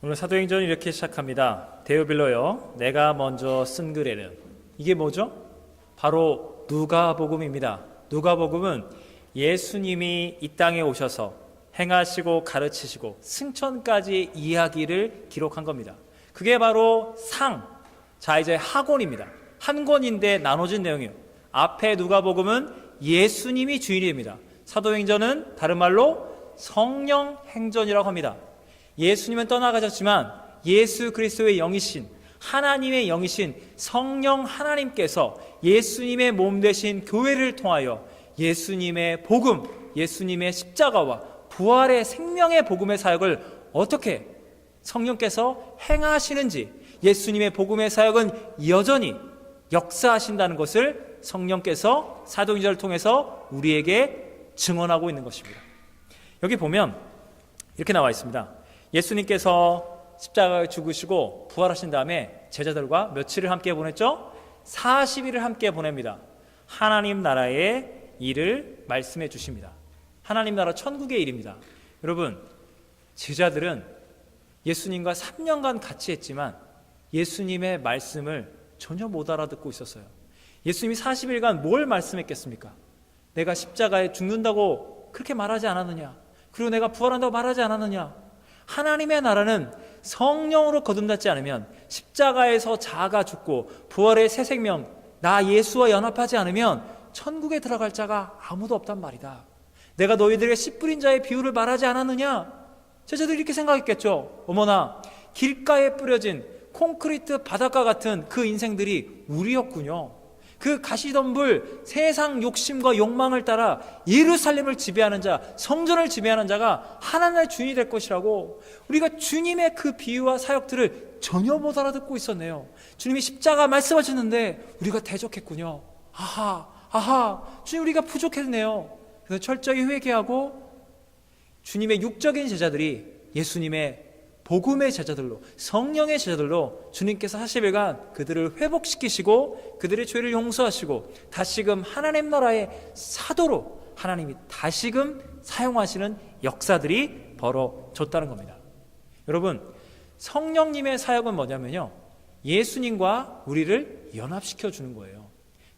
오늘 사도행전은 이렇게 시작합니다. 데오빌로여, 내가 먼저 쓴 글에는, 이게 뭐죠? 바로 누가복음입니다. 누가복음은 예수님이 이 땅에 오셔서 행하시고 가르치시고 승천까지 이야기를 기록한 겁니다. 그게 바로 자, 이제 학원입니다. 한 권인데 나눠진 내용이에요. 앞에 누가복음은 예수님이 주인이 됩니다. 사도행전은 다른 말로 성령 행전이라고 합니다. 예수님은 떠나가셨지만 예수 그리스도의 영이신, 하나님의 영이신 성령 하나님께서 예수님의 몸 되신 교회를 통하여 예수님의 복음, 예수님의 십자가와 부활의 생명의 복음의 사역을 어떻게 성령께서 행하시는지, 예수님의 복음의 사역은 여전히 역사하신다는 것을 성령께서 사도행전을 통해서 우리에게 증언하고 있는 것입니다. 여기 보면 이렇게 나와 있습니다. 예수님께서 십자가에 죽으시고 부활하신 다음에 제자들과 며칠을 함께 보냈죠? 40일을 함께 보냅니다. 하나님 나라의 일을 말씀해 주십니다. 하나님 나라 천국의 일입니다. 여러분, 제자들은 예수님과 3년간 같이 했지만 예수님의 말씀을 전혀 못 알아듣고 있었어요. 예수님이 40일간 뭘 말씀했겠습니까? 내가 십자가에 죽는다고 그렇게 말하지 않았느냐? 그리고 내가 부활한다고 말하지 않았느냐? 하나님의 나라는 성령으로 거듭나지 않으면, 십자가에서 자아가 죽고 부활의 새 생명, 나 예수와 연합하지 않으면 천국에 들어갈 자가 아무도 없단 말이다. 내가 너희들에게 씨 뿌린 자의 비유를 말하지 않았느냐? 제자들이 이렇게 생각했겠죠. 어머나, 길가에 뿌려진 콘크리트 바닷가 같은 그 인생들이 우리였군요. 그 가시덤불 세상 욕심과 욕망을 따라 예루살렘을 지배하는 자, 성전을 지배하는 자가 하나님의 주인이 될 것이라고 우리가 주님의 그 비유와 사역들을 전혀 못 알아듣고 있었네요. 주님이 십자가 말씀하셨는데 우리가 대적했군요. 아하, 주님 우리가 부족했네요. 그래서 철저히 회개하고 주님의 육적인 제자들이 예수님의 복음의 제자들로, 성령의 제자들로 주님께서 40일간 그들을 회복시키시고 그들의 죄를 용서하시고 다시금 하나님 나라의 사도로 하나님이 다시금 사용하시는 역사들이 벌어졌다는 겁니다. 여러분, 성령님의 사역은 뭐냐면요, 예수님과 우리를 연합시켜 주는 거예요.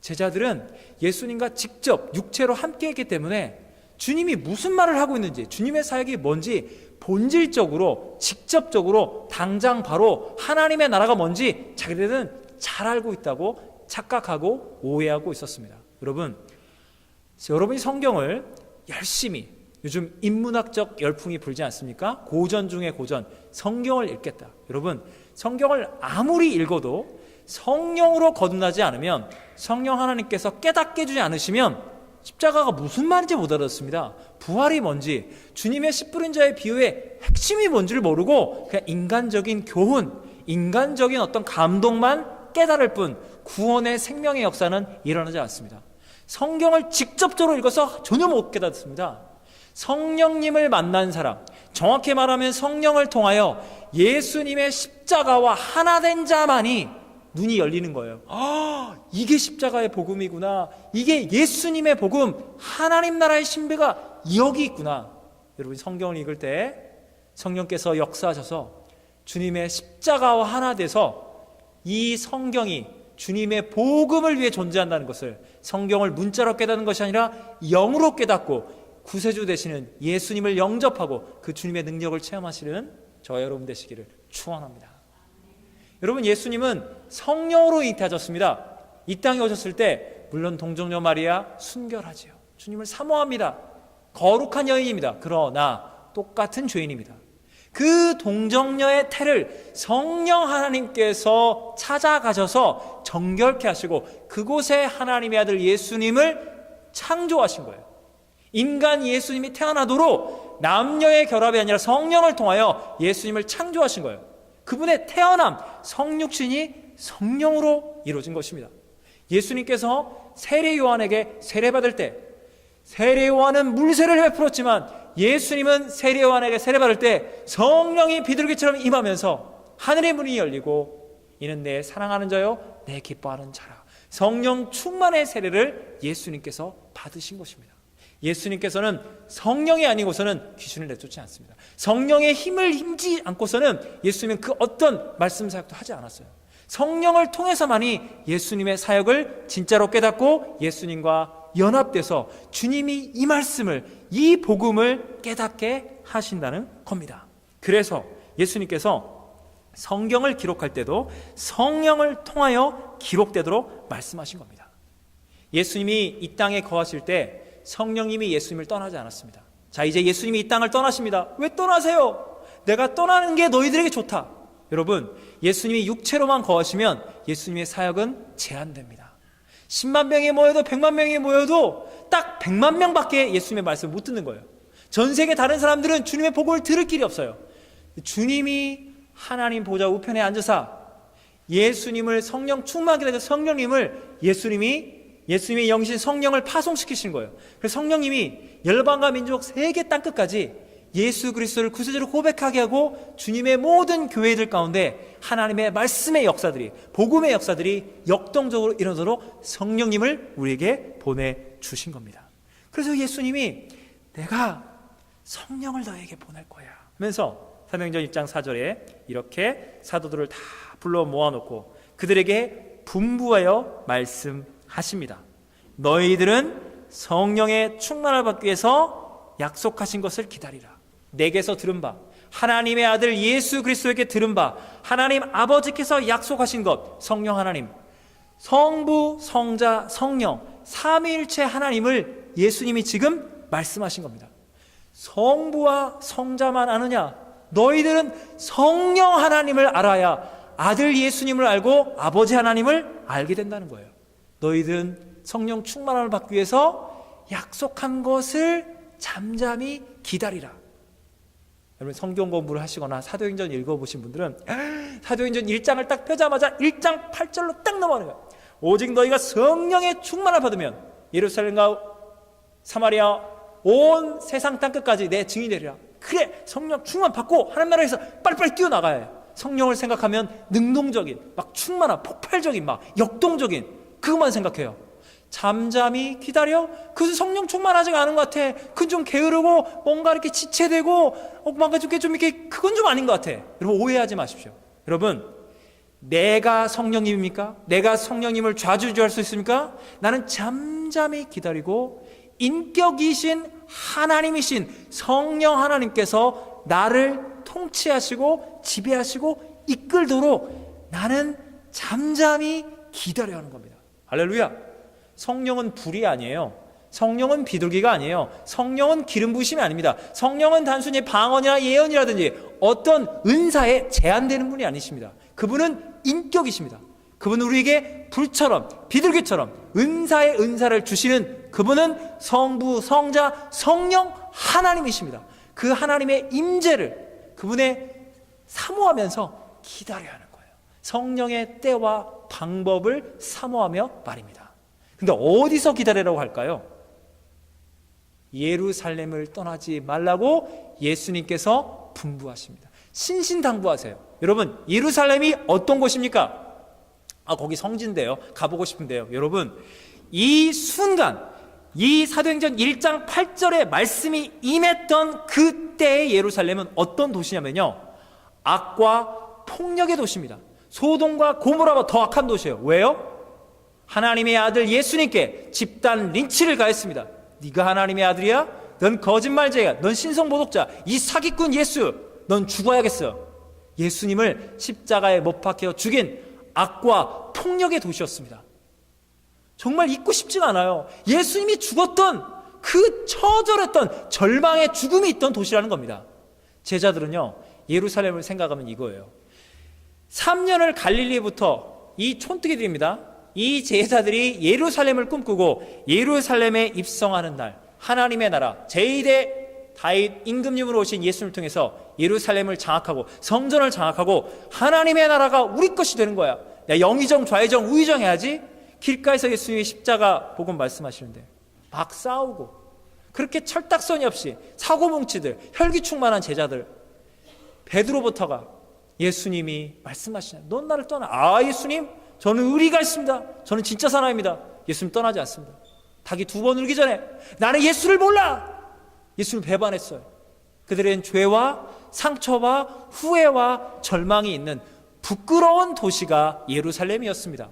제자들은 예수님과 직접 육체로 함께했기 때문에 주님이 무슨 말을 하고 있는지, 주님의 사역이 뭔지 본질적으로, 직접적으로, 당장 바로 하나님의 나라가 뭔지 자기들은 잘 알고 있다고 착각하고 오해하고 있었습니다. 여러분이 성경을 열심히, 요즘 인문학적 열풍이 불지 않습니까? 고전 중에 고전, 성경을 읽겠다. 여러분, 성경을 아무리 읽어도 성령으로 거듭나지 않으면, 성령 하나님께서 깨닫게 해주지 않으시면 십자가가 무슨 말인지 못 알아듣습니다. 부활이 뭔지, 주님의 씨 뿌린 자의 비유의 핵심이 뭔지를 모르고 그냥 인간적인 교훈, 인간적인 어떤 감동만 깨달을 뿐 구원의 생명의 역사는 일어나지 않습니다. 성경을 직접적으로 읽어서 전혀 못 깨닫습니다. 성령님을 만난 사람, 정확히 말하면 성령을 통하여 예수님의 십자가와 하나 된 자만이 눈이 열리는 거예요. 이게 십자가의 복음이구나. 이게 예수님의 복음, 하나님 나라의 신비가 여기 있구나. 여러분, 성경을 읽을 때 성령께서 역사하셔서 주님의 십자가와 하나 돼서 이 성경이 주님의 복음을 위해 존재한다는 것을, 성경을 문자로 깨닫는 것이 아니라 영으로 깨닫고 구세주 되시는 예수님을 영접하고 그 주님의 능력을 체험하시는 저와 여러분 되시기를 축원합니다. 여러분, 예수님은 성령으로 잉태하셨습니다. 이 땅에 오셨을 때 물론 동정녀 마리아 순결하지요. 주님을 사모합니다. 거룩한 여인입니다. 그러나 똑같은 죄인입니다. 그 동정녀의 태를 성령 하나님께서 찾아가셔서 정결케 하시고 그곳에 하나님의 아들 예수님을 창조하신 거예요. 인간 예수님이 태어나도록 남녀의 결합이 아니라 성령을 통하여 예수님을 창조하신 거예요. 그분의 태어남, 성육신이 성령으로 이루어진 것입니다. 예수님께서 세례 요한에게 세례받을 때, 세례 요한은 물세례를 베풀었지만 예수님은 세례 요한에게 세례받을 때 성령이 비둘기처럼 임하면서 하늘의 문이 열리고 이는 내 사랑하는 자요 내 기뻐하는 자라, 성령 충만의 세례를 예수님께서 받으신 것입니다. 예수님께서는 성령이 아니고서는 귀신을 내쫓지 않습니다. 성령의 힘을 힘지 않고서는 예수님은 그 어떤 말씀 사역도 하지 않았어요. 성령을 통해서만이 예수님의 사역을 진짜로 깨닫고 예수님과 연합돼서 주님이 이 말씀을, 이 복음을 깨닫게 하신다는 겁니다. 그래서 예수님께서 성경을 기록할 때도 성령을 통하여 기록되도록 말씀하신 겁니다. 예수님이 이 땅에 거하실 때 성령님이 예수님을 떠나지 않았습니다. 자, 이제 예수님이 이 땅을 떠나십니다. 왜 떠나세요? 내가 떠나는 게 너희들에게 좋다. 여러분, 예수님이 육체로만 거하시면 예수님의 사역은 제한됩니다. 10만 명이 모여도 100만 명이 모여도 딱 100만 명밖에 예수님의 말씀을 못 듣는 거예요. 전 세계 다른 사람들은 주님의 복음을 들을 길이 없어요. 주님이 하나님 보좌 우편에 앉으사 예수님을 성령 충만하게 되서 성령님을 예수님의 영신 성령을 파송시키신 거예요. 그래서 성령님이 열방과 민족 세계 땅끝까지 예수 그리스도를 구세주로 고백하게 하고 주님의 모든 교회들 가운데 하나님의 말씀의 역사들이, 복음의 역사들이 역동적으로 일어나도록 성령님을 우리에게 보내주신 겁니다. 그래서 예수님이 내가 성령을 너에게 보낼 거야 하면서 사도행전 1장 4절에 이렇게 사도들을 다 불러 모아놓고 그들에게 분부하여 말씀하십니다. 너희들은 성령의 충만을 받기 위해서 약속하신 것을 기다리라. 내게서 들은 바, 하나님의 아들 예수 그리스도에게 들은 바, 하나님 아버지께서 약속하신 것, 성령 하나님, 성부, 성자, 성령, 삼위일체 하나님을 예수님이 지금 말씀하신 겁니다. 성부와 성자만 아느냐? 너희들은 성령 하나님을 알아야 아들 예수님을 알고 아버지 하나님을 알게 된다는 거예요. 너희들은 성령 충만함을 받기 위해서 약속한 것을 잠잠히 기다리라. 여러분, 성경 공부를 하시거나 사도행전 읽어보신 분들은 사도행전 1장을 딱 펴자마자 1장 8절로 딱 넘어가요. 오직 너희가 성령의 충만을 받으면 예루살렘과 사마리아 온 세상 땅끝까지 내 증인이 되리라. 그래, 성령 충만 받고 하나님 나라에서 빨리빨리 뛰어나가야 해요. 성령을 생각하면 능동적인, 막 충만한, 폭발적인, 막 역동적인 그것만 생각해요. 잠잠히 기다려? 그것은 성령 충만하지가 않은 것 같아. 그건 좀 게으르고 뭔가 이렇게 지체되고 뭔가 좀 이렇게 그건 좀 아닌 것 같아. 여러분, 오해하지 마십시오. 여러분, 내가 성령님입니까? 내가 성령님을 좌주지할 수 있습니까? 나는 잠잠히 기다리고 인격이신 하나님이신 성령 하나님께서 나를 통치하시고 지배하시고 이끌도록 나는 잠잠히 기다려야 하는 겁니다. 할렐루야. 성령은 불이 아니에요. 성령은 비둘기가 아니에요. 성령은 기름 부으심이 아닙니다. 성령은 단순히 방언이나 예언이라든지 어떤 은사에 제한되는 분이 아니십니다. 그분은 인격이십니다. 그분은 우리에게 불처럼 비둘기처럼 은사의 은사를 주시는 그분은 성부, 성자, 성령 하나님이십니다. 그 하나님의 임재를 그분의 사모하면서 기다려야 하는 거예요. 성령의 때와 방법을 사모하며 말입니다. 근데 어디서 기다리라고 할까요? 예루살렘을 떠나지 말라고 예수님께서 분부하십니다. 신신당부하세요. 여러분, 예루살렘이 어떤 곳입니까? 거기 성지인데요. 가보고 싶은데요. 여러분, 이 순간 이 사도행전 1장 8절의 말씀이 임했던 그때의 예루살렘은 어떤 도시냐면요, 악과 폭력의 도시입니다. 소돔과 고모라보다 더 악한 도시예요. 왜요? 하나님의 아들 예수님께 집단 린치를 가했습니다. 네가 하나님의 아들이야? 넌 거짓말쟁이야. 넌 신성모독자. 이 사기꾼 예수, 넌 죽어야겠어. 예수님을 십자가에 못 박혀 죽인 악과 폭력의 도시였습니다. 정말 잊고 싶지가 않아요. 예수님이 죽었던 그 처절했던 절망의 죽음이 있던 도시라는 겁니다. 제자들은요, 예루살렘을 생각하면 이거예요. 3년을 갈릴리부터 이 촌뜨기들입니다. 이 제자들이 예루살렘을 꿈꾸고 예루살렘에 입성하는 날, 하나님의 나라 제1대 다윗 임금님으로 오신 예수님을 통해서 예루살렘을 장악하고 성전을 장악하고 하나님의 나라가 우리 것이 되는 거야. 야, 영의정 좌의정 우의정 해야지. 길가에서 예수님이 십자가 복음 말씀하시는데 막 싸우고 그렇게 철딱서니 없이 사고뭉치들, 혈기충만한 제자들, 베드로부터가 예수님이 말씀하시냐, 넌 나를 떠나. 예수님, 저는 의리가 있습니다. 저는 진짜 사람입니다. 예수님 떠나지 않습니다. 닭이 2번 울기 전에 나는 예수를 몰라! 예수를 배반했어요. 그들은 죄와 상처와 후회와 절망이 있는 부끄러운 도시가 예루살렘이었습니다.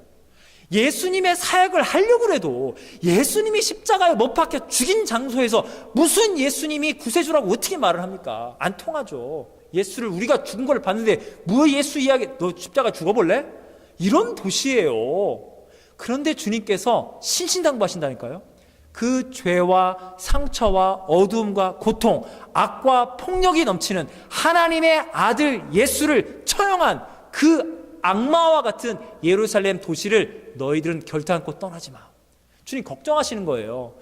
예수님의 사역을 하려고 해도 예수님이 십자가에 못 박혀 죽인 장소에서 무슨 예수님이 구세주라고 어떻게 말을 합니까? 안 통하죠. 예수를 우리가 죽은 걸 봤는데 뭐 예수 이야기, 너 십자가 죽어볼래? 이런 도시예요. 그런데 주님께서 신신당부하신다니까요. 그 죄와 상처와 어두움과 고통, 악과 폭력이 넘치는 하나님의 아들 예수를 처형한 그 악마와 같은 예루살렘 도시를 너희들은 결단코 떠나지 마. 주님 걱정하시는 거예요.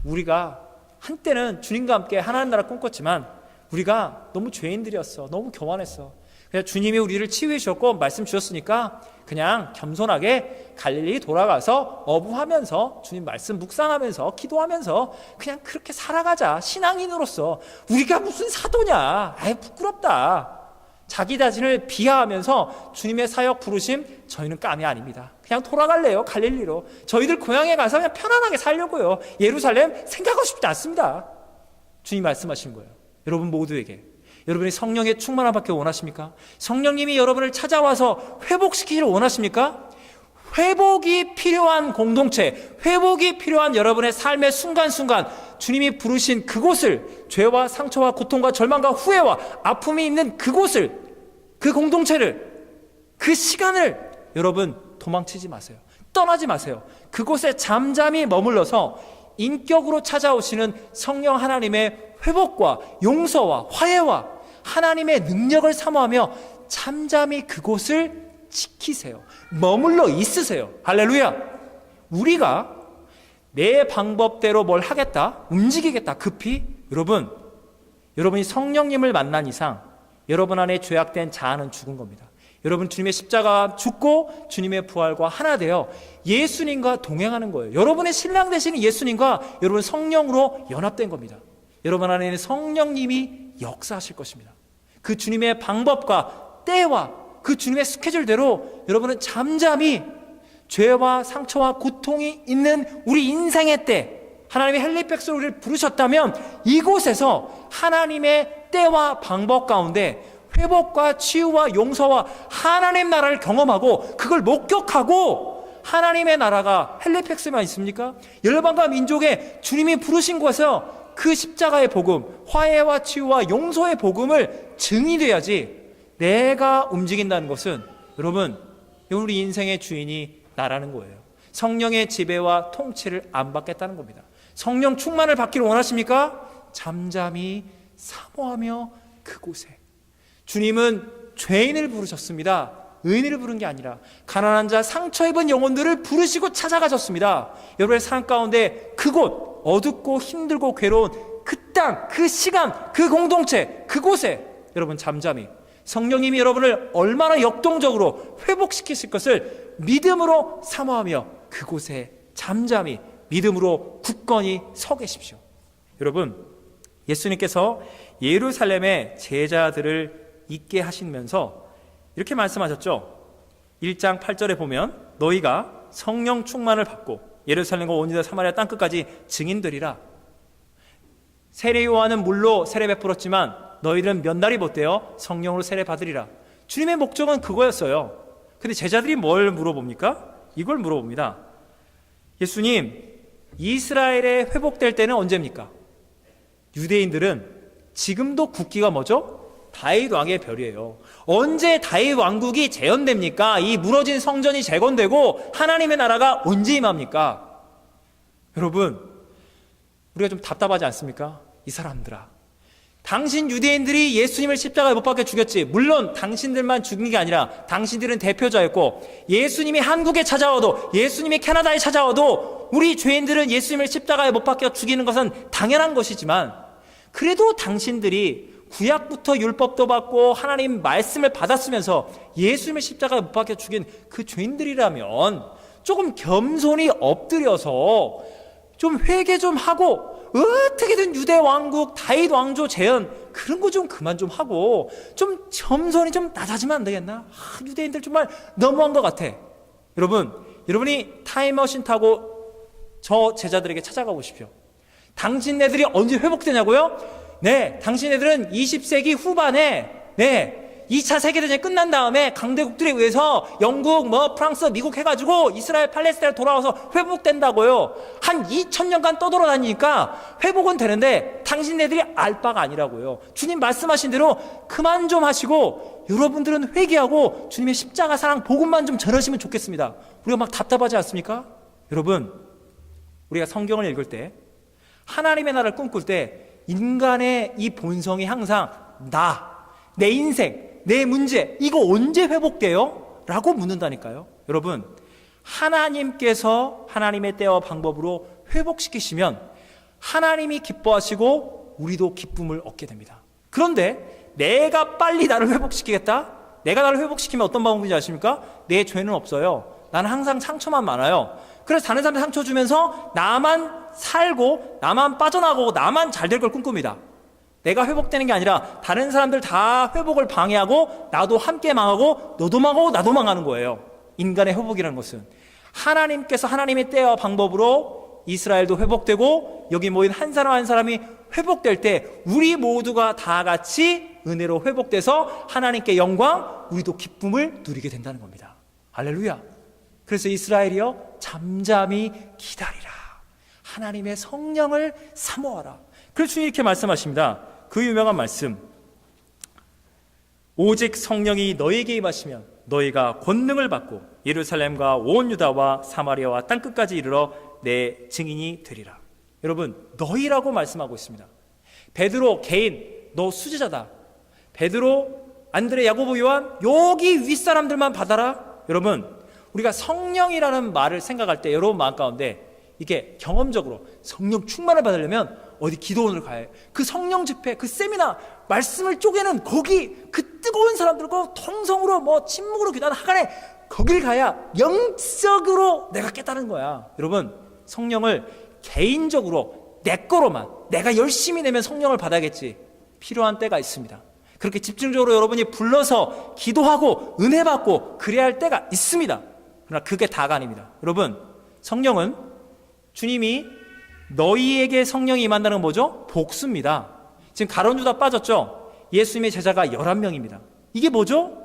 우리가 한때는 주님과 함께 하나님 나라 꿈꿨지만 우리가 너무 죄인들이었어. 너무 교만했어. 그냥 주님이 우리를 치유해 주셨고 말씀 주셨으니까 그냥 겸손하게 갈릴리 돌아가서 어부하면서 주님 말씀 묵상하면서 기도하면서 그냥 그렇게 살아가자. 신앙인으로서 우리가 무슨 사도냐. 아유 부끄럽다. 자기 자신을 비하하면서 주님의 사역 부르심 저희는 깜이 아닙니다. 그냥 돌아갈래요. 갈릴리로. 저희들 고향에 가서 그냥 편안하게 살려고요. 예루살렘 생각하고 싶지 않습니다. 주님 말씀하시는 거예요. 여러분 모두에게 여러분이 성령의 충만함 받기 원하십니까? 성령님이 여러분을 찾아와서 회복시키기를 원하십니까? 회복이 필요한 공동체, 회복이 필요한 여러분의 삶의 순간순간 주님이 부르신 그곳을, 죄와 상처와 고통과 절망과 후회와 아픔이 있는 그곳을, 그 공동체를, 그 시간을 여러분 도망치지 마세요. 떠나지 마세요. 그곳에 잠잠히 머물러서 인격으로 찾아오시는 성령 하나님의 회복과 용서와 화해와 하나님의 능력을 사모하며 잠잠히 그곳을 지키세요. 머물러 있으세요. 할렐루야. 우리가 내 방법대로 뭘 하겠다, 움직이겠다 급히, 여러분이 성령님을 만난 이상 여러분 안에 죄악된 자아는 죽은 겁니다. 여러분 주님의 십자가 죽고 주님의 부활과 하나 되어 예수님과 동행하는 거예요. 여러분의 신랑 되시는 예수님과 여러분 성령으로 연합된 겁니다. 여러분 안에는 성령님이 역사하실 것입니다. 그 주님의 방법과 때와 그 주님의 스케줄대로 여러분은 잠잠히 죄와 상처와 고통이 있는 우리 인생의 때, 하나님의 헬리백스로 우리를 부르셨다면 이곳에서 하나님의 때와 방법 가운데 회복과 치유와 용서와 하나님 나라를 경험하고 그걸 목격하고, 하나님의 나라가 헬리팩스만 있습니까? 열방과 민족에 주님이 부르신 곳에서 그 십자가의 복음, 화해와 치유와 용서의 복음을 증인돼야지, 내가 움직인다는 것은 여러분 우리 인생의 주인이 나라는 거예요. 성령의 지배와 통치를 안 받겠다는 겁니다. 성령 충만을 받기를 원하십니까? 잠잠히 사모하며 그곳에. 주님은 죄인을 부르셨습니다. 의인을 부른 게 아니라 가난한 자, 상처 입은 영혼들을 부르시고 찾아가셨습니다. 여러분의 삶 가운데 그곳, 어둡고 힘들고 괴로운 그 땅, 그 시간, 그 공동체, 그곳에 여러분 잠잠히 성령님이 여러분을 얼마나 역동적으로 회복시키실 것을 믿음으로 사모하며 그곳에 잠잠히 믿음으로 굳건히 서 계십시오. 여러분, 예수님께서 예루살렘의 제자들을 있게 하시면서 이렇게 말씀하셨죠. 1장 8절에 보면 너희가 성령 충만을 받고 예루살렘과 온 유다 사마리아 땅끝까지 증인되리라. 세례 요한은 물로 세례 베풀었지만 너희들은 몇 날이 못되어 성령으로 세례 받으리라. 주님의 목적은 그거였어요. 근데 제자들이 뭘 물어봅니까? 이걸 물어봅니다. 예수님, 이스라엘에 회복될 때는 언제입니까? 유대인들은 지금도 국기가 뭐죠? 다윗 왕의 별이에요. 언제 다윗 왕국이 재현됩니까? 이 무너진 성전이 재건되고 하나님의 나라가 언제 임합니까? 여러분, 우리가 좀 답답하지 않습니까? 이 사람들아, 당신 유대인들이 예수님을 십자가에 못 박혀 죽였지. 물론 당신들만 죽인 게 아니라 당신들은 대표자였고, 예수님이 한국에 찾아와도, 예수님이 캐나다에 찾아와도 우리 죄인들은 예수님을 십자가에 못 박혀 죽이는 것은 당연한 것이지만, 그래도 당신들이 구약부터 율법도 받고 하나님 말씀을 받았으면서 예수님의 십자가에 못 박혀 죽인 그 죄인들이라면 조금 겸손히 엎드려서 좀 회개 좀 하고, 어떻게든 유대 왕국 다윗 왕조 재현 그런 거 좀 그만 좀 하고 좀 겸손히 좀 낮아지면 안 되겠나? 유대인들 정말 너무한 것 같아. 여러분, 여러분이 타임머신 타고 저 제자들에게 찾아가 보십시오. 당신네들이 언제 회복되냐고요? 네, 당신네들은 20세기 후반에 2차 세계대전이 끝난 다음에 강대국들에 의해서 영국, 프랑스, 미국 해가지고 이스라엘, 팔레스타인 돌아와서 회복된다고요. 한 2000년간 떠돌아다니니까 회복은 되는데 당신네들이 알 바가 아니라고요. 주님 말씀하신 대로 그만 좀 하시고 여러분들은 회개하고 주님의 십자가 사랑 복음만 좀 전하시면 좋겠습니다. 우리가 막 답답하지 않습니까? 여러분, 우리가 성경을 읽을 때 하나님의 나라를 꿈꿀 때 인간의 이 본성이 항상 내 인생, 내 문제, 이거 언제 회복돼요? 라고 묻는다니까요. 여러분, 하나님께서 하나님의 때와 방법으로 회복시키시면 하나님이 기뻐하시고 우리도 기쁨을 얻게 됩니다. 그런데 내가 빨리 나를 회복시키겠다? 내가 나를 회복시키면 어떤 방법인지 아십니까? 내 죄는 없어요. 나는 항상 상처만 많아요. 그래서 다른 사람한테 상처 주면서 나만 살고 나만 빠져나가고 나만 잘 될 걸 꿈꿉니다. 내가 회복되는 게 아니라 다른 사람들 다 회복을 방해하고 나도 함께 망하고 너도 망하고 나도 망하는 거예요. 인간의 회복이라는 것은 하나님께서 하나님의 때와 방법으로 이스라엘도 회복되고 여기 모인 한 사람 한 사람이 회복될 때 우리 모두가 다 같이 은혜로 회복돼서 하나님께 영광, 우리도 기쁨을 누리게 된다는 겁니다. 할렐루야. 그래서 이스라엘이여 잠잠히 기다리라. 하나님의 성령을 사모하라. 그래서 주님이 이렇게 말씀하십니다. 그 유명한 말씀, 오직 성령이 너희에게 임하시면 너희가 권능을 받고 예루살렘과 온 유다와 사마리아와 땅끝까지 이르러 내 증인이 되리라. 여러분, 너희라고 말씀하고 있습니다. 베드로 개인, 너 수제자다. 베드로, 안드레, 야고보, 요한, 여기 윗사람들만 받아라. 여러분, 우리가 성령이라는 말을 생각할 때 여러분 마음 가운데 이게 경험적으로 성령 충만을 받으려면 어디 기도원을 가야 해요. 그 성령 집회, 그 세미나, 말씀을 쪼개는 거기 그 뜨거운 사람들과 통성으로 침묵으로 기도하는 하간에 거길 가야 영적으로 내가 깨달은 거야. 여러분, 성령을 개인적으로 내 거로만 내가 열심히 내면 성령을 받아야겠지. 필요한 때가 있습니다. 그렇게 집중적으로 여러분이 불러서 기도하고 은혜 받고 그래야 할 때가 있습니다. 그러나 그게 다가 아닙니다. 여러분, 성령은 주님이 너희에게 성령이 임한다는 건 뭐죠? 복수입니다. 지금 가룟 유다 빠졌죠? 예수님의 제자가 11명입니다. 이게 뭐죠?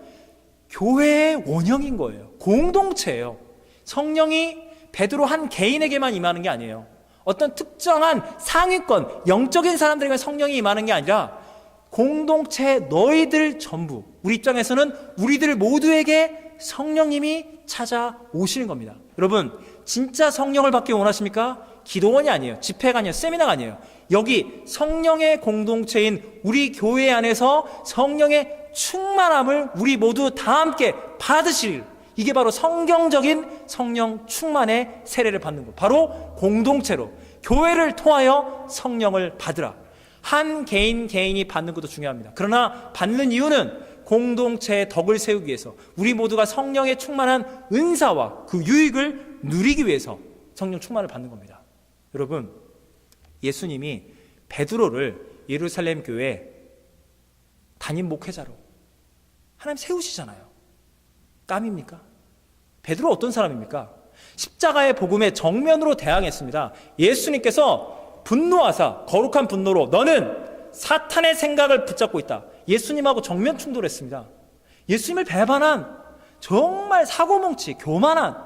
교회의 원형인 거예요. 공동체예요. 성령이 베드로 한 개인에게만 임하는 게 아니에요. 어떤 특정한 상위권, 영적인 사람들에게 성령이 임하는 게 아니라 공동체 너희들 전부, 우리 입장에서는 우리들 모두에게 성령님이 찾아오시는 겁니다. 여러분, 진짜 성령을 받기 원하십니까? 기도원이 아니에요. 집회가 아니에요. 세미나가 아니에요. 여기 성령의 공동체인 우리 교회 안에서 성령의 충만함을 우리 모두 다 함께 받으실, 이게 바로 성경적인 성령 충만의 세례를 받는 것, 바로 공동체로 교회를 통하여 성령을 받으라. 한 개인이 받는 것도 중요합니다. 그러나 받는 이유는 공동체의 덕을 세우기 위해서, 우리 모두가 성령의 충만한 은사와 그 유익을 누리기 위해서 성령 충만을 받는 겁니다. 여러분, 예수님이 베드로를 예루살렘 교회 담임 목회자로 하나님 세우시잖아요. 깜입니까? 베드로 어떤 사람입니까? 십자가의 복음에 정면으로 대항했습니다. 예수님께서 분노하사 거룩한 분노로 너는 사탄의 생각을 붙잡고 있다. 예수님하고 정면 충돌했습니다. 예수님을 배반한 정말 사고뭉치, 교만한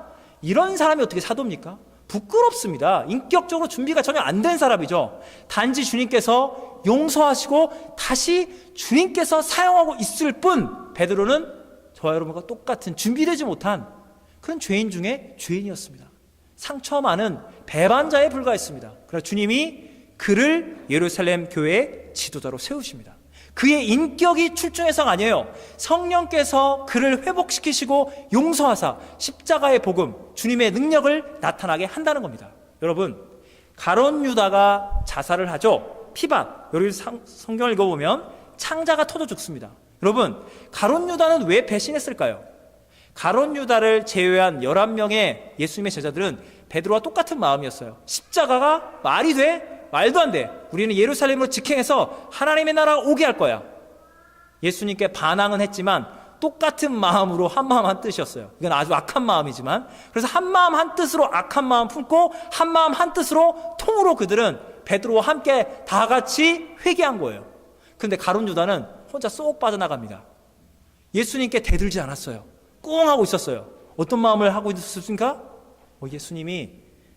이런 사람이 어떻게 사도입니까? 부끄럽습니다. 인격적으로 준비가 전혀 안 된 사람이죠. 단지 주님께서 용서하시고 다시 주님께서 사용하고 있을 뿐, 베드로는 저와 여러분과 똑같은 준비되지 못한 그런 죄인 중에 죄인이었습니다. 상처 많은 배반자에 불과했습니다. 그러나 주님이 그를 예루살렘 교회의 지도자로 세우십니다. 그의 인격이 출중해서가 아니에요. 성령께서 그를 회복시키시고 용서하사 십자가의 복음, 주님의 능력을 나타나게 한다는 겁니다. 여러분, 가룟 유다가 자살을 하죠. 피반, 여기 성경을 읽어보면 창자가 터져 죽습니다. 여러분, 가룟 유다는 왜 배신했을까요? 가룟 유다를 제외한 11명의 예수님의 제자들은 베드로와 똑같은 마음이었어요. 십자가가 말이 돼? 말도 안 돼. 우리는 예루살렘으로 직행해서 하나님의 나라가 오게 할 거야. 예수님께 반항은 했지만 똑같은 마음으로 한 마음 한 뜻이었어요. 이건 아주 악한 마음이지만, 그래서 한 마음 한 뜻으로 악한 마음 품고 한 마음 한 뜻으로 통으로 그들은 베드로와 함께 다 같이 회개한 거예요. 그런데 가룟 유다는 혼자 쏙 빠져나갑니다. 예수님께 대들지 않았어요. 꽁 하고 있었어요. 어떤 마음을 하고 있었습니까? 예수님이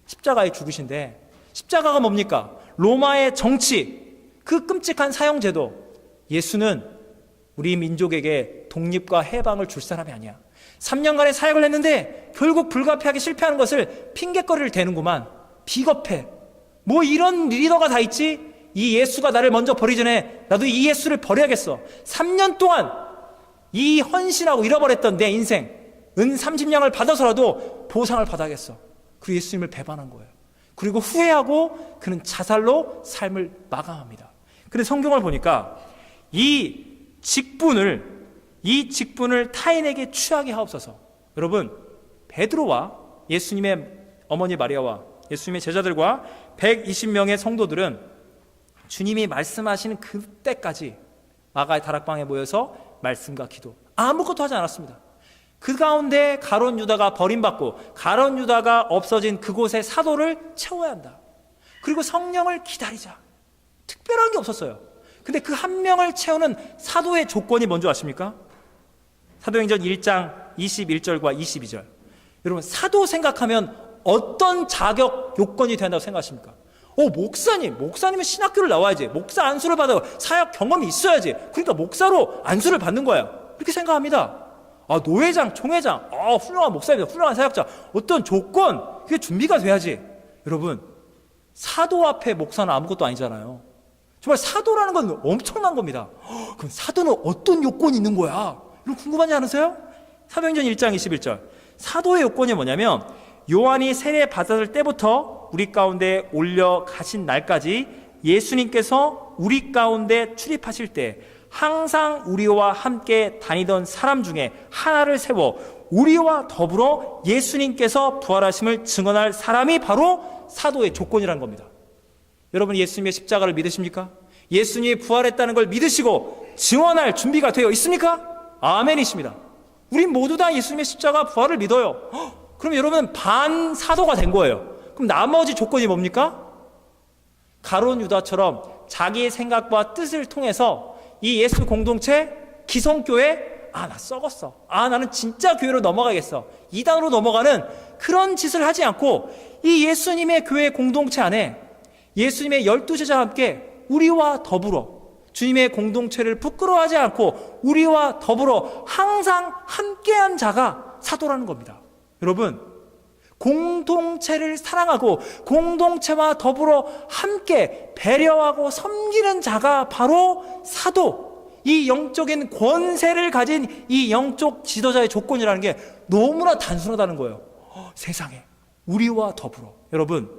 십자가에 죽으신데, 십자가가 뭡니까? 로마의 정치, 그 끔찍한 사형제도. 예수는 우리 민족에게 독립과 해방을 줄 사람이 아니야. 3년간의 사역을 했는데 결국 불가피하게 실패하는 것을 핑계거리를 대는구만. 비겁해. 뭐 이런 리더가 다 있지? 이 예수가 나를 먼저 버리기 전에 나도 이 예수를 버려야겠어. 3년 동안 이 헌신하고 잃어버렸던 내 인생, 은 30냥을 받아서라도 보상을 받아야겠어. 그리고 예수님을 배반한 거예요. 그리고 후회하고 그는 자살로 삶을 마감합니다. 그런데 성경을 보니까 이 직분을 타인에게 취하게 하옵소서. 여러분, 베드로와 예수님의 어머니 마리아와 예수님의 제자들과 120명의 성도들은 주님이 말씀하시는 그때까지 마가의 다락방에 모여서 말씀과 기도, 아무것도 하지 않았습니다. 그 가운데 가룟 유다가 버림받고 가룟 유다가 없어진 그곳의 사도를 채워야 한다. 그리고 성령을 기다리자. 특별한 게 없었어요. 근데 그 한 명을 채우는 사도의 조건이 뭔지 아십니까? 사도행전 1장 21절과 22절. 여러분, 사도 생각하면 어떤 자격 요건이 된다고 생각하십니까? 목사님은 신학교를 나와야지. 목사 안수를 받아요. 사역 경험이 있어야지. 그러니까 목사로 안수를 받는 거예요. 이렇게 생각합니다. 노회장, 총회장, 훌륭한 목사입니다. 훌륭한 사역자. 어떤 조건, 그게 준비가 돼야지. 여러분, 사도 앞에 목사는 아무것도 아니잖아요. 정말 사도라는 건 엄청난 겁니다. 그럼 사도는 어떤 요건이 있는 거야? 이런 궁금하지 않으세요? 사도행전 1장 21절. 사도의 요건이 뭐냐면, 요한이 세례 받았을 때부터 우리 가운데 올려 가신 날까지 예수님께서 우리 가운데 출입하실 때 항상 우리와 함께 다니던 사람 중에 하나를 세워 우리와 더불어 예수님께서 부활하심을 증언할 사람이 바로 사도의 조건이라는 겁니다. 여러분, 예수님의 십자가를 믿으십니까? 예수님이 부활했다는 걸 믿으시고 증언할 준비가 되어 있습니까? 아멘이십니다. 우린 모두 다 예수님의 십자가 부활을 믿어요. 그럼 여러분, 반 사도가 된 거예요. 그럼 나머지 조건이 뭡니까? 가룟 유다처럼 자기의 생각과 뜻을 통해서 이 예수 공동체, 기성교회, 나 썩었어. 나는 진짜 교회로 넘어가겠어. 이단으로 넘어가는 그런 짓을 하지 않고 이 예수님의 교회 공동체 안에 예수님의 12제자와 함께 우리와 더불어 주님의 공동체를 부끄러워하지 않고 우리와 더불어 항상 함께한 자가 사도라는 겁니다. 여러분, 공동체를 사랑하고 공동체와 더불어 함께 배려하고 섬기는 자가 바로 사도, 이 영적인 권세를 가진 이 영적 지도자의 조건이라는 게 너무나 단순하다는 거예요. 세상에 우리와 더불어. 여러분,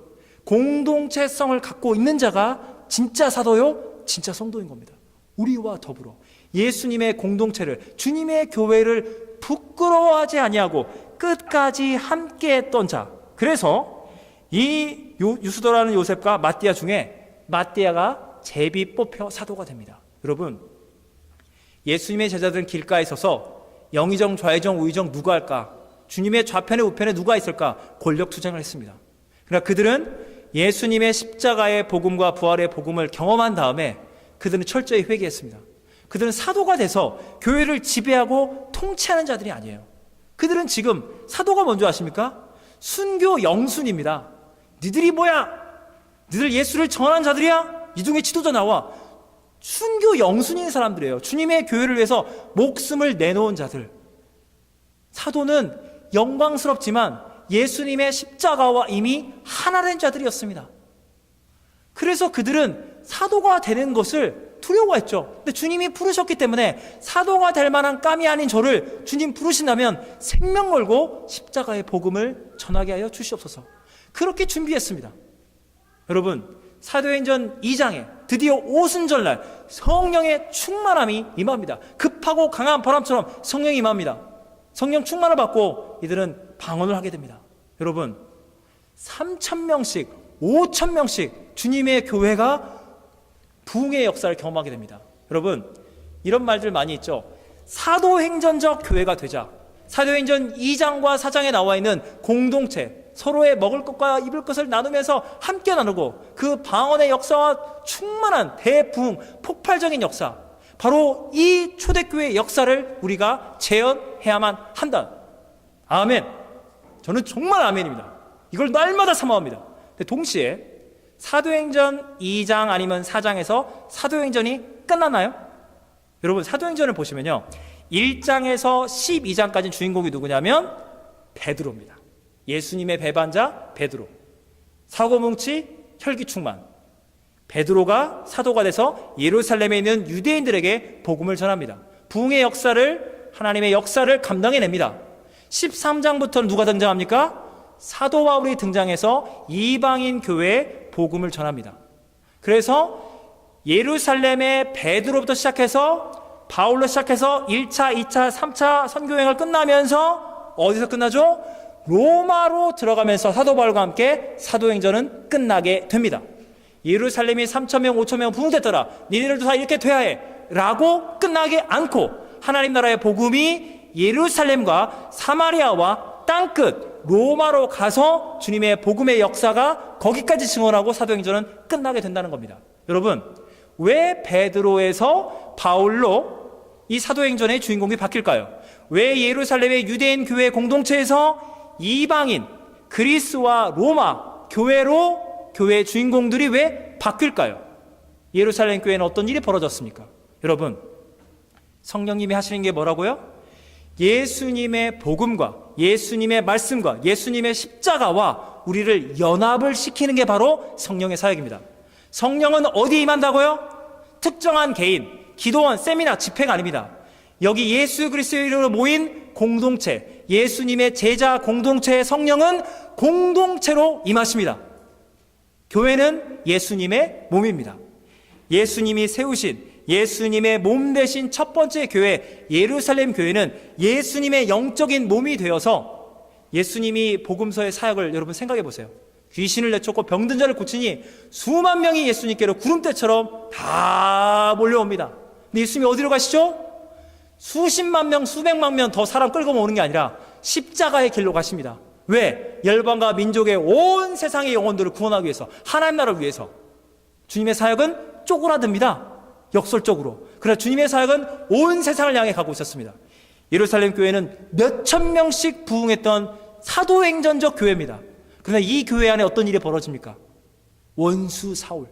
공동체성을 갖고 있는 자가 진짜 사도요, 진짜 성도인 겁니다. 우리와 더불어 예수님의 공동체를, 주님의 교회를 부끄러워하지 아니하고 끝까지 함께했던 자. 그래서 이 유스도라는 요셉과 마띠아 중에 마띠아가 제비 뽑혀 사도가 됩니다. 여러분, 예수님의 제자들은 길가에 서서 영의정, 좌의정, 우의정 누가 할까? 주님의 좌편에 우편에 누가 있을까? 권력 투쟁을 했습니다. 그러나 그들은 예수님의 십자가의 복음과 부활의 복음을 경험한 다음에 그들은 철저히 회개했습니다. 그들은 사도가 돼서 교회를 지배하고 통치하는 자들이 아니에요. 그들은 지금 사도가 뭔지 아십니까? 순교 영순입니다. 니들이 뭐야? 니들 예수를 전한 자들이야? 이 중에 지도자 나와. 순교 영순인 사람들이에요. 주님의 교회를 위해서 목숨을 내놓은 자들. 사도는 영광스럽지만 예수님의 십자가와 이미 하나 된 자들이었습니다. 그래서 그들은 사도가 되는 것을 두려워했죠. 근데 주님이 부르셨기 때문에 사도가 될 만한 깜이 아닌 저를 주님 부르신다면 생명 걸고 십자가의 복음을 전하게 하여 주시옵소서. 그렇게 준비했습니다. 여러분, 사도행전 2장에 드디어 오순절날 성령의 충만함이 임합니다. 급하고 강한 바람처럼 성령이 임합니다. 성령 충만을 받고 이들은 방언을 하게 됩니다. 여러분, 3,000명씩 5,000명씩 주님의 교회가 부흥의 역사를 경험하게 됩니다. 여러분, 이런 말들 많이 있죠. 사도행전적 교회가 되자. 사도행전 2장과 4장에 나와 있는 공동체, 서로의 먹을 것과 입을 것을 나누면서 함께 나누고 그 방언의 역사와 충만한 대부흥, 폭발적인 역사, 바로 이 초대교회의 역사를 우리가 재현해야만 한다. 아멘. 저는 정말 아멘입니다. 이걸 날마다 사모합니다. 근데 동시에 사도행전 2장 아니면 4장에서 사도행전이 끝났나요? 여러분, 사도행전을 보시면요, 1장에서 12장까지 주인공이 누구냐면 베드로입니다. 예수님의 배반자 베드로, 사고뭉치, 혈기충만 베드로가 사도가 돼서 예루살렘에 있는 유대인들에게 복음을 전합니다. 부흥의 역사를, 하나님의 역사를 감당해냅니다. 13장부터는 누가 등장합니까? 사도 바울이 등장해서 이방인 교회에 복음을 전합니다. 그래서 예루살렘의 베드로부터 시작해서 바울로 시작해서 1차, 2차, 3차 선교행을 끝나면서 어디서 끝나죠? 로마로 들어가면서 사도 바울과 함께 사도행전은 끝나게 됩니다. 예루살렘이 3,000명, 5,000명 부흥됐더라, 니네들도 다 이렇게 돼야 해 라고 끝나게 않고 하나님 나라의 복음이 예루살렘과 사마리아와 땅끝 로마로 가서 주님의 복음의 역사가 거기까지 증언하고 사도행전은 끝나게 된다는 겁니다. 여러분, 왜 베드로에서 바울로 이 사도행전의 주인공이 바뀔까요? 왜 예루살렘의 유대인 교회 공동체에서 이방인 그리스와 로마 교회로 교회의 주인공들이 왜 바뀔까요? 예루살렘 교회는 어떤 일이 벌어졌습니까? 여러분, 성령님이 하시는 게 뭐라고요? 예수님의 복음과 예수님의 말씀과 예수님의 십자가와 우리를 연합을 시키는 게 바로 성령의 사역입니다. 성령은 어디에 임한다고요? 특정한 개인, 기도원, 세미나, 집회가 아닙니다. 여기 예수 그리스도의 이름으로 모인 공동체, 예수님의 제자 공동체의 성령은 공동체로 임하십니다. 교회는 예수님의 몸입니다. 예수님이 세우신 예수님의 몸 되신 첫 번째 교회, 예루살렘 교회는 예수님의 영적인 몸이 되어서 예수님이 복음서의 사역을 여러분 생각해 보세요. 귀신을 내쫓고 병든 자를 고치니 수만 명이 예수님께로 구름대처럼 다 몰려옵니다. 근데 예수님이 어디로 가시죠? 수십만 명, 수백만 명 더 사람 끌고 오는 게 아니라 십자가의 길로 가십니다. 왜? 열방과 민족의 온 세상의 영혼들을 구원하기 위해서, 하나님 나라를 위해서. 주님의 사역은 쪼그라듭니다. 역설적으로. 그러나 주님의 사역은 온 세상을 향해 가고 있었습니다. 예루살렘 교회는 몇천 명씩 부흥했던 사도행전적 교회입니다. 그러나 이 교회 안에 어떤 일이 벌어집니까? 원수 사울,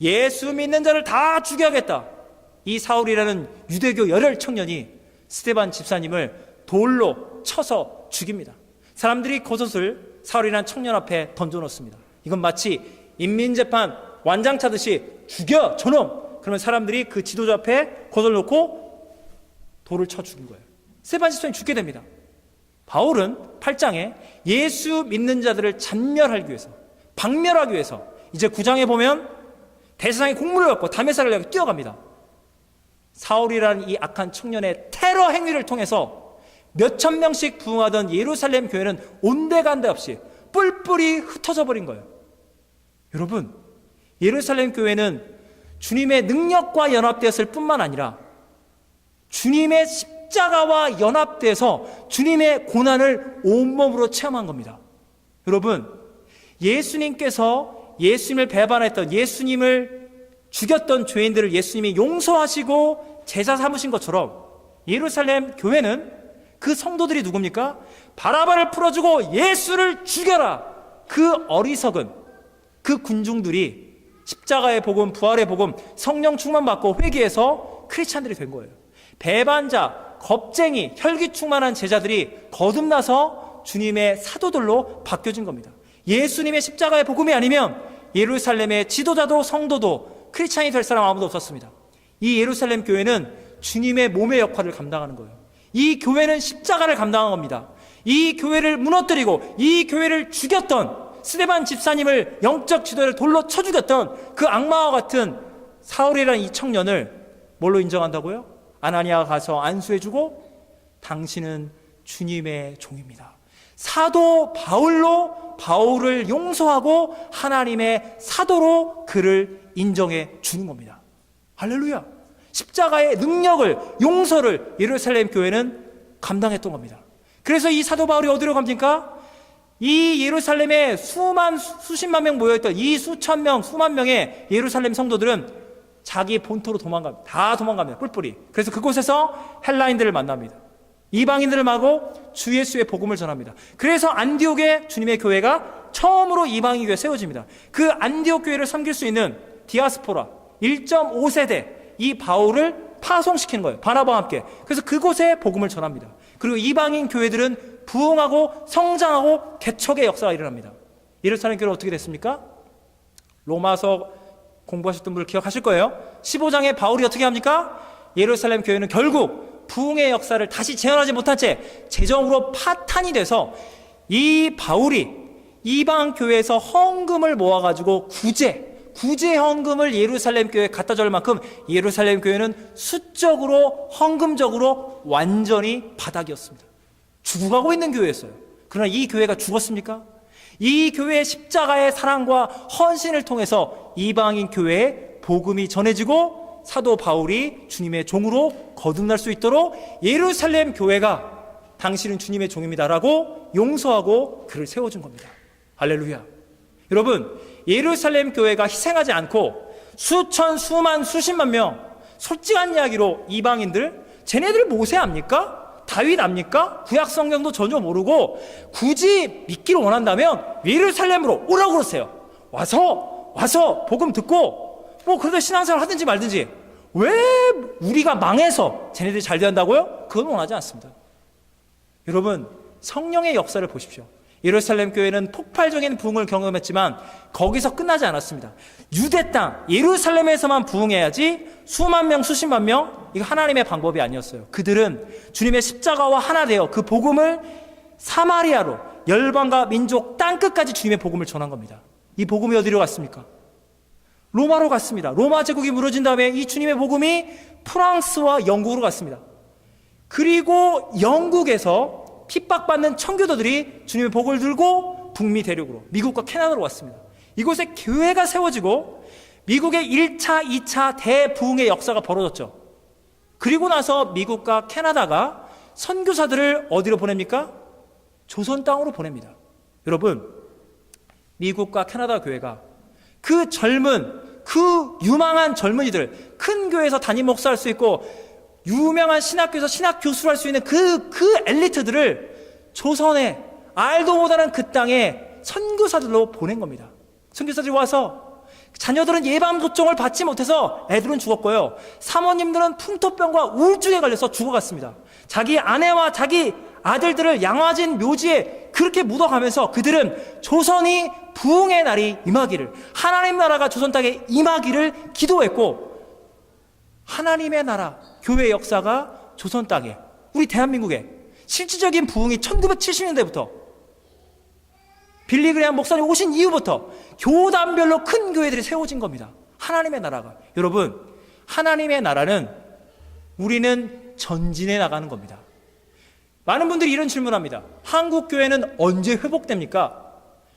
예수 믿는 자를 다 죽여야겠다, 이 사울이라는 유대교 열혈 청년이 스데반 집사님을 돌로 쳐서 죽입니다. 사람들이 겉옷을 사울이라는 청년 앞에 던져놓습니다. 이건 마치 인민재판 완장 차듯이 죽여 저놈! 그러면 사람들이 그 지도자 앞에 겉옷을 놓고 돌을 쳐 죽인 거예요. 스데반 집사님이 죽게 됩니다. 바울은 8장에 예수 믿는 자들을 잔멸하기 위해서, 박멸하기 위해서 이제 9장에 보면 대세상에 공물을 갖고 다메섹을 향해 뛰어갑니다. 사울이라는 이 악한 청년의 테러 행위를 통해서 몇천 명씩 부흥하던 예루살렘 교회는 온데간데 없이 뿔뿔이 흩어져 버린 거예요. 여러분, 예루살렘 교회는 주님의 능력과 연합되었을 뿐만 아니라 주님의 십자가와 연합돼서 주님의 고난을 온몸으로 체험한 겁니다. 여러분, 예수님께서 예수님을 배반했던, 예수님을 죽였던 죄인들을 예수님이 용서하시고 제자 삼으신 것처럼 예루살렘 교회는 그 성도들이 누굽니까? 바라바를 풀어주고 예수를 죽여라, 그 어리석은 그 군중들이 십자가의 복음, 부활의 복음, 성령 충만 받고 회개해서 크리스찬들이 된 거예요. 배반자, 겁쟁이, 혈기충만한 제자들이 거듭나서 주님의 사도들로 바뀌어진 겁니다. 예수님의 십자가의 복음이 아니면 예루살렘의 지도자도 성도도 크리스찬이 될 사람 아무도 없었습니다. 이 예루살렘 교회는 주님의 몸의 역할을 감당하는 거예요. 이 교회는 십자가를 감당한 겁니다. 이 교회를 무너뜨리고 이 교회를 죽였던, 스데반 집사님을 영적 지도를 돌로 쳐 죽였던 그 악마와 같은 사울이라는 이 청년을 뭘로 인정한다고요? 아나니아가 가서 안수해주고 당신은 주님의 종입니다. 사도 바울로 바울을 용서하고 하나님의 사도로 그를 인정해 주는 겁니다. 할렐루야. 십자가의 능력을, 용서를 예루살렘 교회는 감당했던 겁니다. 그래서 이 사도 바울이 어디로 갑니까? 이 예루살렘에 수십만 명 모여있던 이 수천 명, 수만 명의 예루살렘 성도들은 자기 본토로 도망갑니다. 다 도망갑니다. 뿔뿔이. 그래서 그곳에서 헬라인들을 만납니다. 이방인들을 마고 주 예수의 복음을 전합니다. 그래서 안디옥에 주님의 교회가 처음으로 이방인 교회 세워집니다. 그 안디옥 교회를 섬길 수 있는 디아스포라 1.5세대 이 바울을 파송시키는 거예요. 바나바와 함께. 그래서 그곳에 복음을 전합니다. 그리고 이방인 교회들은 부흥하고 성장하고 개척의 역사가 일어납니다. 예루살렘 교회는 어떻게 됐습니까? 로마서 공부하셨던 분들 기억하실 거예요. 15장에 바울이 어떻게 합니까? 예루살렘 교회는 결국 부흥의 역사를 다시 재현하지 못한 채 재정으로 파탄이 돼서 이 바울이 이방 교회에서 헌금을 모아가지고 구제 헌금을 예루살렘 교회에 갖다 줄 만큼 예루살렘 교회는 수적으로 헌금적으로 완전히 바닥이었습니다. 죽어가고 있는 교회였어요. 그러나 이 교회가 죽었습니까? 이 교회의 십자가의 사랑과 헌신을 통해서 이방인 교회에 복음이 전해지고 사도 바울이 주님의 종으로 거듭날 수 있도록 예루살렘 교회가 당신은 주님의 종입니다라고 용서하고 그를 세워준 겁니다. 할렐루야. 여러분, 예루살렘 교회가 희생하지 않고 수천, 수만, 수십만 명, 솔직한 이야기로 이방인들, 쟤네들 모세 압니까? 다윗 압니까? 구약 성경도 전혀 모르고 굳이 믿기를 원한다면 예루살렘으로 오라고 그러세요. 와서 복음 듣고 뭐 그러다 신앙생활 하든지 말든지. 왜 우리가 망해서 쟤네들이 잘 된다고요? 그건 원하지 않습니다. 여러분, 성령의 역사를 보십시오. 예루살렘 교회는 폭발적인 부흥을 경험했지만 거기서 끝나지 않았습니다. 유대 땅 예루살렘에서만 부흥해야지 수만 명, 수십만 명, 이거 하나님의 방법이 아니었어요. 그들은 주님의 십자가와 하나 되어 그 복음을 사마리아로 열방과 민족 땅끝까지 주님의 복음을 전한 겁니다. 이 복음이 어디로 갔습니까? 로마로 갔습니다. 로마 제국이 무너진 다음에 이 주님의 복음이 프랑스와 영국으로 갔습니다. 그리고 영국에서 핍박받는 청교도들이 주님의 복을 들고 북미 대륙으로 미국과 캐나다로 왔습니다. 이곳에 교회가 세워지고 미국의 1차, 2차 대부흥의 역사가 벌어졌죠. 그리고 나서 미국과 캐나다가 선교사들을 어디로 보냅니까? 조선 땅으로 보냅니다. 여러분, 미국과 캐나다 교회가 그 유망한 젊은이들, 큰 교회에서 담임 목사할 수 있고 유명한 신학교에서 신학 교수를 할 수 있는 그 엘리트들을 조선에 알도 못하는 그 땅에 선교사들로 보낸 겁니다. 선교사들이 와서 자녀들은 예방 접종을 받지 못해서 애들은 죽었고요. 사모님들은 풍토병과 우울증에 걸려서 죽어갔습니다. 자기 아내와 자기 아들들을 양화진 묘지에 그렇게 묻어가면서 그들은 조선이 부흥의 날이 임하기를, 하나님 나라가 조선 땅에 임하기를 기도했고, 하나님의 나라, 교회의 역사가 조선 땅에, 우리 대한민국에 실질적인 부흥이 1970년대부터 빌리그레암 목사님 오신 이후부터 교단별로 큰 교회들이 세워진 겁니다. 하나님의 나라가. 여러분, 하나님의 나라는 우리는 전진해 나가는 겁니다. 많은 분들이 이런 질문합니다. 한국 교회는 언제 회복됩니까?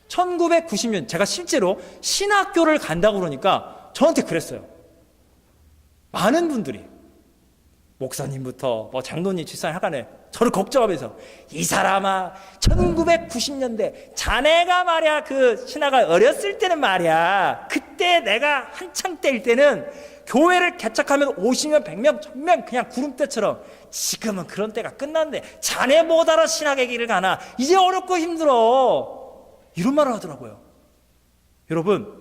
1990년, 제가 실제로 신학교를 간다고 그러니까 저한테 그랬어요. 많은 분들이, 목사님부터 장로님, 집사님 하간에 저를 걱정하면서, 이 사람아 1990년대 자네가 말이야 그 신학을 어렸을 때는 말이야, 그때 내가 한창 때일 때는 교회를 개척하면 50명, 100명, 1000명 그냥 구름대처럼, 지금은 그런 때가 끝났는데 자네 못 알아 신학의 길을 가나, 이제 어렵고 힘들어, 이런 말을 하더라고요. 여러분,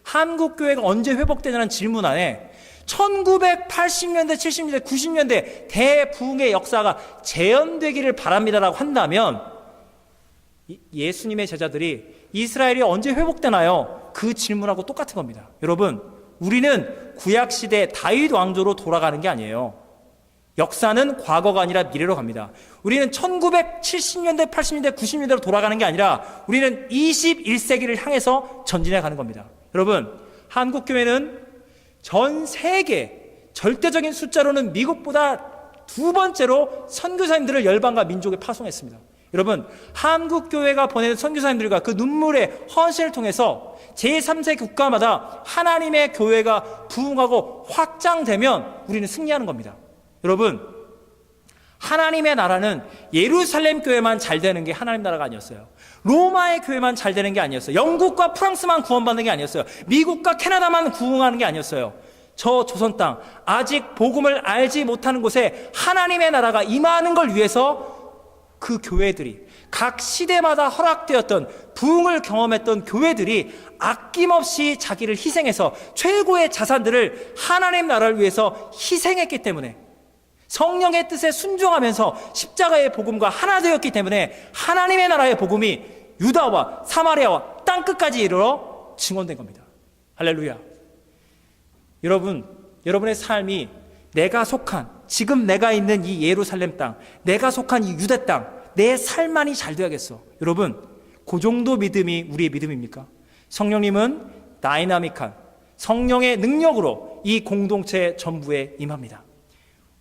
한국교회가 언제 회복되냐는 질문 안에 1980년대, 70년대, 90년대 대부흥의 역사가 재현되기를 바랍니다라고 한다면, 예수님의 제자들이 이스라엘이 언제 회복되나요? 그 질문하고 똑같은 겁니다. 여러분, 우리는 구약시대 다윗 왕조로 돌아가는 게 아니에요. 역사는 과거가 아니라 미래로 갑니다. 우리는 1970년대, 80년대, 90년대로 돌아가는 게 아니라 우리는 21세기를 향해서 전진해 가는 겁니다. 여러분, 한국교회는 전 세계 절대적인 숫자로는 미국보다 두 번째로 선교사님들을 열방과 민족에 파송했습니다. 여러분, 한국교회가 보내는 선교사님들과 그 눈물의 헌신을 통해서 제3세 국가마다 하나님의 교회가 부흥하고 확장되면 우리는 승리하는 겁니다. 여러분, 하나님의 나라는 예루살렘 교회만 잘 되는 게 하나님 나라가 아니었어요. 로마의 교회만 잘 되는 게 아니었어요. 영국과 프랑스만 구원받는 게 아니었어요. 미국과 캐나다만 부흥하는 게 아니었어요. 저 조선 땅, 아직 복음을 알지 못하는 곳에 하나님의 나라가 임하는 걸 위해서 그 교회들이, 각 시대마다 허락되었던 부흥을 경험했던 교회들이 아낌없이 자기를 희생해서 최고의 자산들을 하나님 나라를 위해서 희생했기 때문에, 성령의 뜻에 순종하면서 십자가의 복음과 하나 되었기 때문에 하나님의 나라의 복음이 유다와 사마리아와 땅끝까지 이르러 증언된 겁니다. 할렐루야. 여러분, 여러분의 삶이 내가 속한, 지금 내가 있는 이 예루살렘 땅, 내가 속한 이 유대 땅, 내 삶만이 잘 돼야겠어. 여러분, 그 정도 믿음이 우리의 믿음입니까? 성령님은 다이나믹한 성령의 능력으로 이 공동체 전부에 임합니다.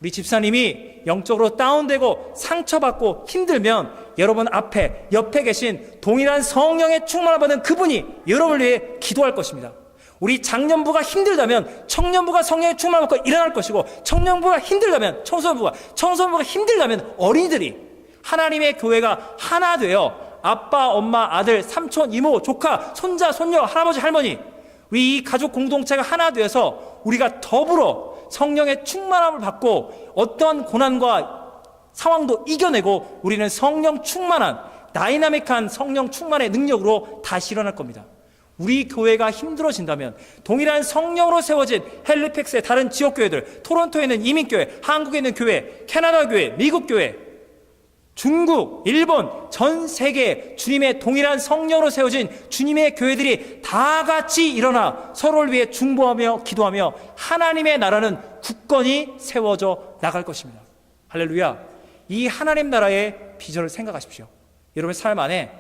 우리 집사님이 영적으로 다운되고 상처받고 힘들면 여러분 앞에, 옆에 계신 동일한 성령의 충만을 받은 그분이 여러분을 위해 기도할 것입니다. 우리 장년부가 힘들다면 청년부가 성령의 충만을 받고 일어날 것이고, 청년부가 힘들다면 청소년부가 힘들다면 어린이들이, 하나님의 교회가 하나 되어 아빠, 엄마, 아들, 삼촌, 이모, 조카, 손자, 손녀, 할아버지, 할머니, 우리 이 가족 공동체가 하나 되어서 우리가 더불어 성령의 충만함을 받고 어떠한 고난과 상황도 이겨내고 우리는 성령 충만한, 다이나믹한 성령 충만의 능력으로 다시 일어날 겁니다. 우리 교회가 힘들어진다면 동일한 성령으로 세워진 헬리팩스의 다른 지역교회들, 토론토에 있는 이민교회, 한국에 있는 교회, 캐나다 교회, 미국 교회, 중국, 일본, 전 세계 주님의 동일한 성령으로 세워진 주님의 교회들이 다 같이 일어나 서로를 위해 중보하며 기도하며 하나님의 나라는 굳건히 세워져 나갈 것입니다. 할렐루야. 이 하나님 나라의 비전을 생각하십시오. 여러분의 삶 안에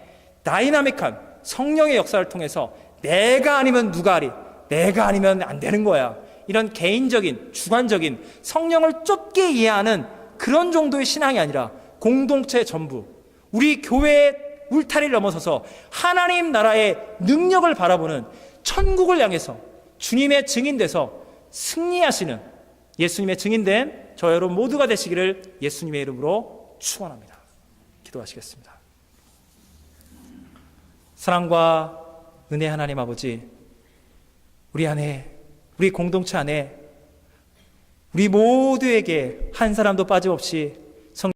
다이나믹한 성령의 역사를 통해서 내가 아니면 누가 하리, 내가 아니면 안 되는 거야, 이런 개인적인, 주관적인, 성령을 좁게 이해하는 그런 정도의 신앙이 아니라 공동체 전부, 우리 교회의 울타리를 넘어서서 하나님 나라의 능력을 바라보는, 천국을 향해서 주님의 증인돼서 승리하시는 예수님의 증인된 저 여러분 모두가 되시기를 예수님의 이름으로 축원합니다. 기도하시겠습니다. 사랑과 은혜 하나님 아버지, 우리 안에, 우리 공동체 안에 우리 모두에게 한 사람도 빠짐없이